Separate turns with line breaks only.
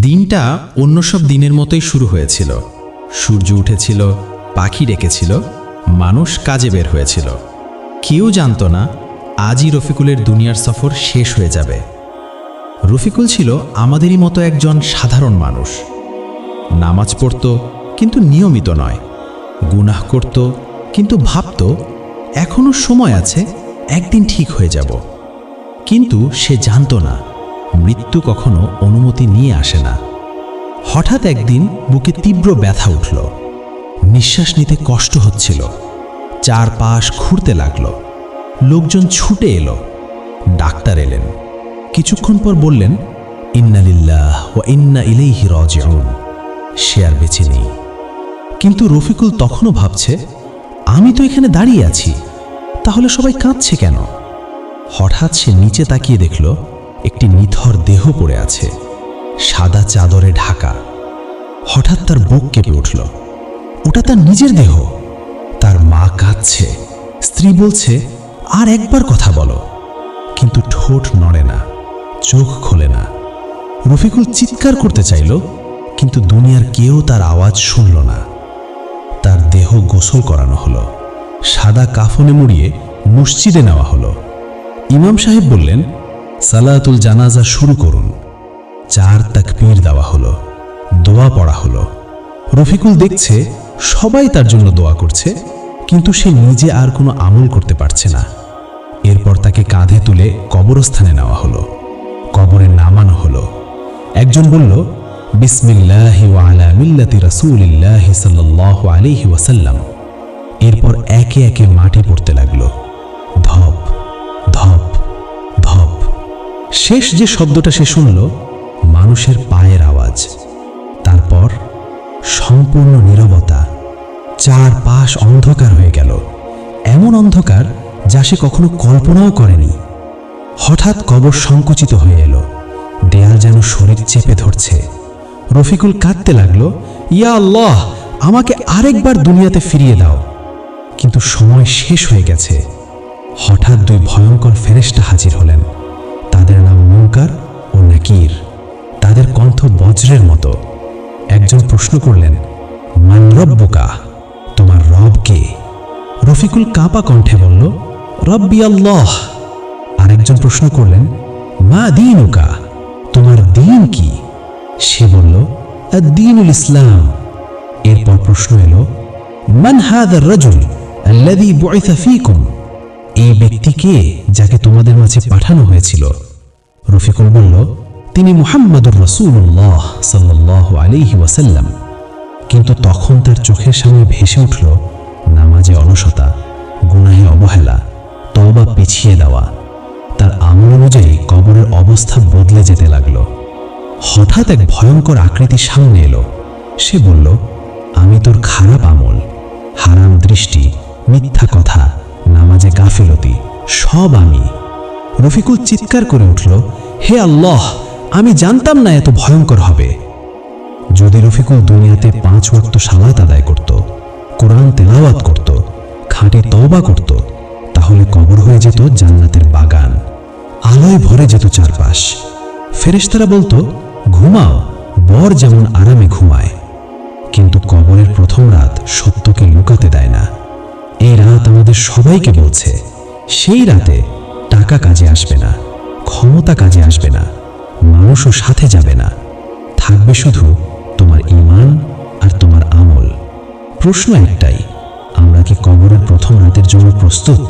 দিনটা অন্য সব দিনের মতোই শুরু হয়েছিল। সূর্য উঠেছিল, পাখি ডেকেছিল, মানুষ কাজে বের হয়েছিল। কেউ জানত না আজই রফিকুলের দুনিয়ার সফর শেষ হয়ে যাবে। রফিকুল ছিল আমাদেরই মতো একজন সাধারণ মানুষ। নামাজ পড়ত কিন্তু নিয়মিত নয়, গুনাহ করত কিন্তু ভাবত এখনো সময় আছে, একদিন ঠিক হয়ে যাব। কিন্তু সে জানত না মৃত্যু কখনো অনুমতি নিয়ে আসে না। হঠাৎ একদিন বুকে তীব্র ব্যথা উঠল, নিঃশ্বাস নিতে কষ্ট হচ্ছিল, চারপাশ ঘুরতে লাগলো। লোকজন ছুটে এলো, ডাক্তার এলেন। কিছুক্ষণ পর বললেন, ইন্না লিল্লাহ ওয়া ইন্না ইলাইহি রাজিউন। সে আর বেঁচে নেই। কিন্তু রফিকুল তখনও ভাবছে, আমি তো এখানে দাঁড়িয়ে আছি, তাহলে সবাই কাঁদছে কেন? হঠাৎ সে নিচে তাকিয়ে দেখল একটি নিথর দেহ পড়ে আছে, সাদা চাদরে ঢাকা। হঠাৎ তার বুক কেঁপে উঠল। ওটা তার নিজের দেহ। তার মা কাঁদছে, স্ত্রী বলছে, আর একবার কথা বলো। কিন্তু ঠোঁট নড়ে না, চোখ খোলে না। রফিকুল চিৎকার করতে চাইল, কিন্তু দুনিয়ার কেউ তার আওয়াজ শুনল না। তার দেহ গোসল করানো হলো, সাদা কাফনে মুড়িয়ে মসজিদে নেওয়া হলো। ইমাম সাহেব বললেন, সালাতুল জানাজা শুরু করুন। 4 তাকবীর দেওয়া হলো, দোয়া পড়া হলো। রফিকুল দেখছে সবাই তার জন্য দোয়া করছে, কিন্তু সে নিজে আর কোনো আমল করতে পারছে না। এরপর তাকে কাঁধে তুলে কবরস্থানে নেওয়া হলো, কবরে নামানো হলো। একজন বলল, বিসমিল্লাহি ওয়া আলা মিল্লাতি রাসূলিল্লাহি সাল্লাল্লাহু আলাইহি ওয়াসাল্লাম। এরপর একে একে মাটি পড়তে লাগলো, ধপ ধপ ধপ। শেষ যে শব্দটা সে শুনল, মানুষের পায়ের আওয়াজ। তারপর সম্পূর্ণ নীরবতা, চারপাশ অন্ধকার হয়ে গেল, এমন অন্ধকার যা সে কখনো কল্পনাও করেনি। হঠাৎ কবর সংকুচিত হয়ে এলো, দেয়াল যেন শরীর চেপে ধরছে। রফিকুল কাঁদতে লাগলো, ইয়া আল্লাহ, আমাকে আরেকবার দুনিয়াতে ফিরিয়ে দাও। কিন্তু সময় শেষ হয়ে গেছে। হঠাৎ 2 ভয়ঙ্কর ফেরেশতা হাজির হলেন। তাদের নাম মুনকার ও নাকির। তাদের কণ্ঠ বজ্রের মতো। একজন প্রশ্ন করলেন, মান রব্বুকা, তোমার রব কে? রফিকুল কাঁপা কণ্ঠে বলল, রব্বি আল্লাহ। আরেকজন প্রশ্ন করলেন, মা দীনুকা, তোমার দিন কি? সে বলল, আদ-দীনুল ইসলাম। এরপর প্রশ্ন এলো, মান হাযার রাজুল আল্লাযী বুইসা ফীকুম, এই ব্যক্তি কে যাকে তোমাদের মাঝে পাঠানো হয়েছিল? রফিকুল বলল, তিনি মুহাম্মাদুর রাসূলুল্লাহ সাল্লাল্লাহু আলাইহি ওয়াসাল্লাম। কিন্তু তখন তার চোখের সামনে ভেসে উঠল নামাজে অলসতা, গুনাহে অবহেলা, তওবা পিছিয়ে দেওয়া। তার আমল অনুযায়ী কবরের অবস্থা বদলে যেতে লাগলো। হঠাৎ এক ভয়ঙ্কর আকৃতি সামনে এলো। সে বলল, আমি তোর খারাপ আমল, হারাম দৃষ্টি, মিথ্যা কথা, নামাজে গাফিলতি, সব আমি। রফিকুল চিৎকার করে উঠল, হে আল্লাহ, আমি জানতাম না এত ভয়ঙ্কর হবে। যদি রফিকুল দুনিয়াতে 5 ওয়াক্ত সালাত আদায় করত, কোরআন তেলাওয়াত করত, খাঁটি তওবা করত, তাহলে কবর হয়ে যেত জান্নাতের বাগান, আলোয় ভরে যেত চারপাশ। ফেরেশতারা বলতো, ঘুমাও, বর যেমন আরামে ঘুমায়। কিন্তু কবরের প্রথম রাত সত্যকে লুকাতে দেয় না। এই রাত আমাদের সবাইকে বলছে, সেই রাতে টাকা কাজে আসবে না, ক্ষমতা কাজে আসবে না, মানুষও সাথে যাবে না। থাকবে শুধু তোমার ঈমান আর তোমার আমল। প্রশ্ন একটাই, আমরা কি কবরের প্রথম রাতের জন্য প্রস্তুত?